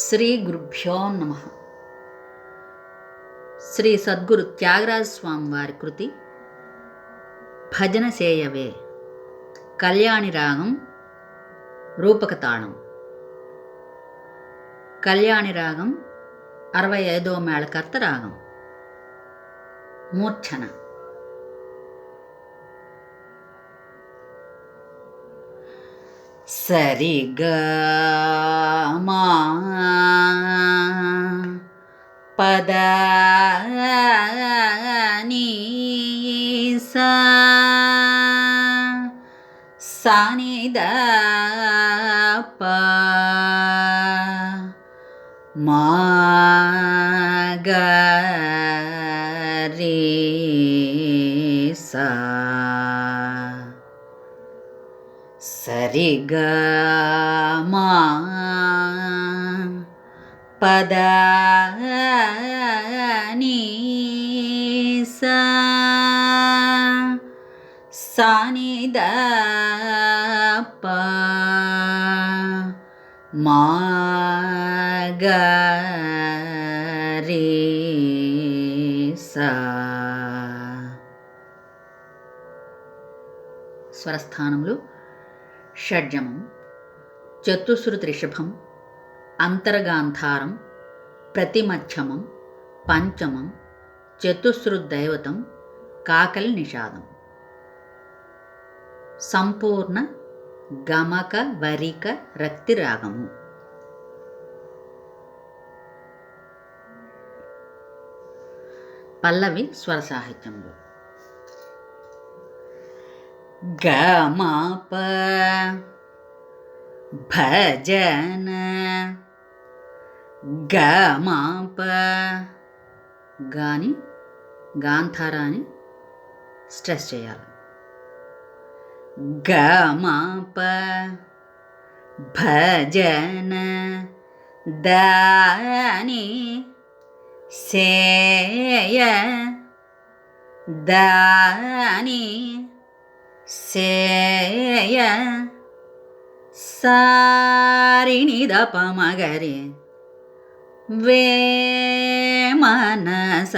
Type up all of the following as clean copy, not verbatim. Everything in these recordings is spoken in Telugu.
శ్రీ గురుభ్యో నమ. శ్రీ సద్గురు త్యాగరాజ స్వామి వారి కృతి భజన సేయవే. కళ్యాణి రాగం రూపక తాళం. కళ్యాణి రాగం 65వ మేళకర్త రాగం. మూర్ఛన. సరి గ మా పద ని సా ని ద ప మా గ రి సా. సరి గ మా పద ని సా ని ద ప మా గ రి సా. స్వరస్థానములు: షడ్జమం, చతుశ్రుతి రిషభం, అంతర్గాంధారం, ప్రతిమధ్యమం, పంచమం, చతుశ్రుద్దైవతం, కాకలి నిషాదం. సంపూర్ణ గమక వరిక రక్తి రాగము. పల్లవి స్వర సాహిత్యంలో గ మా ప భజన గ మా ప గాని గాంధారాన్ని స్ట్రెస్ చేయాలి. గ మా ప భజన దాని సేయ దాని సేయ సారిని ద ప మగరి వే మనస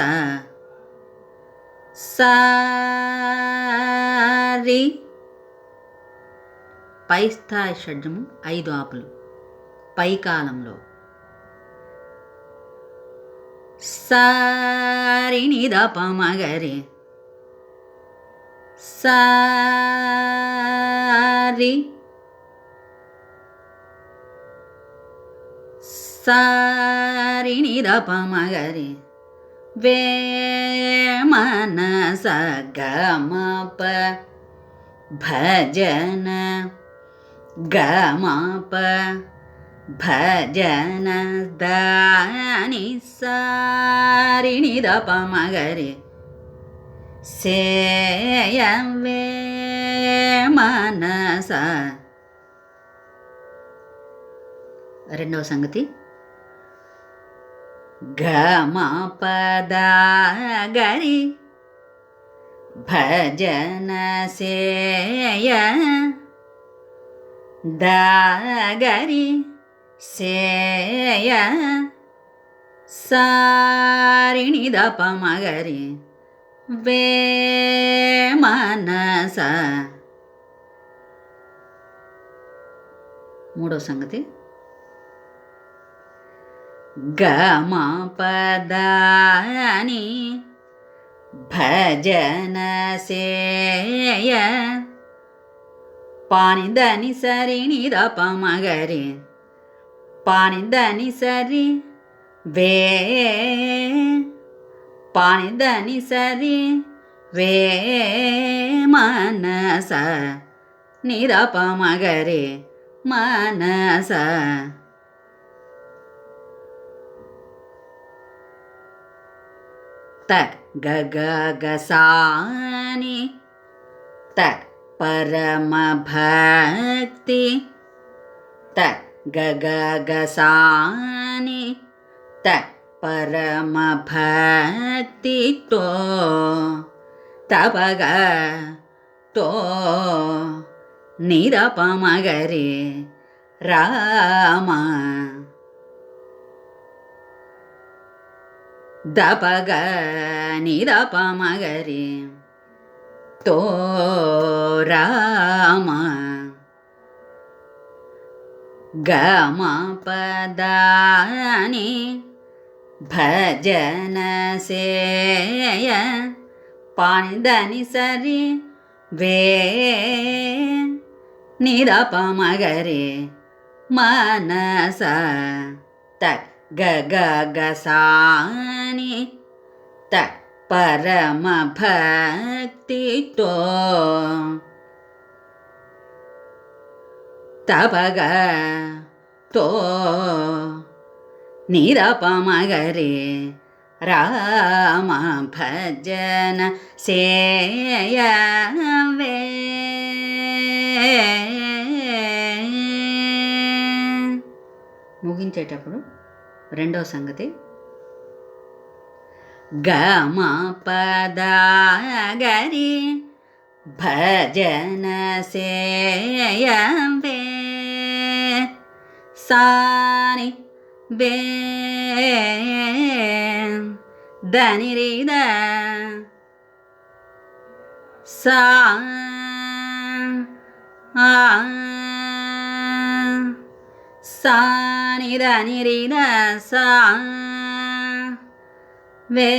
సారి. పై స్థాయి షడ్జము 5 ఆపులు పై కాలంలో. సారిని ద ప మగరి సారి సారిని ద ప మగరి వే మనస గ మ ప భజన గ మ ప భజన దాని సారిని ద ప మగరి సేయ వే మనస. రెండవ సంగతి: గ మ ప ద గరి భజన సేయ ద గరి సేయ సారిని ద ప మగరి వే మనస. మూడవ సంగతి: గ మ ప ద ని భజన సేయ పాని దని సరిని ద ప మగరి పాని దని సరి వే పాని దని సరి వే మనస ని ద ప మగరి మనస. త గ గ గ సా ని త పరమ భక్తి త గ గ గ సా ని త పరమ భక్తి తో తప గ తో ని ద ప మగరి రామ. దపగ నిదప మగరి తో రామ గమ పదాని భజన సేయ పానిదని సరి వే నిదప మగరి మనస తక్ గగ గసాని తక్ పరమ భక్తితో తపగ తో నిరప మగరి రామ భజన సేయవే ముగించేటప్పుడు రెండవ సంగతి గమ పదాగరి భజన సేయవే సాని బే ధనిరిద సా సాని ధనిరిద సా వే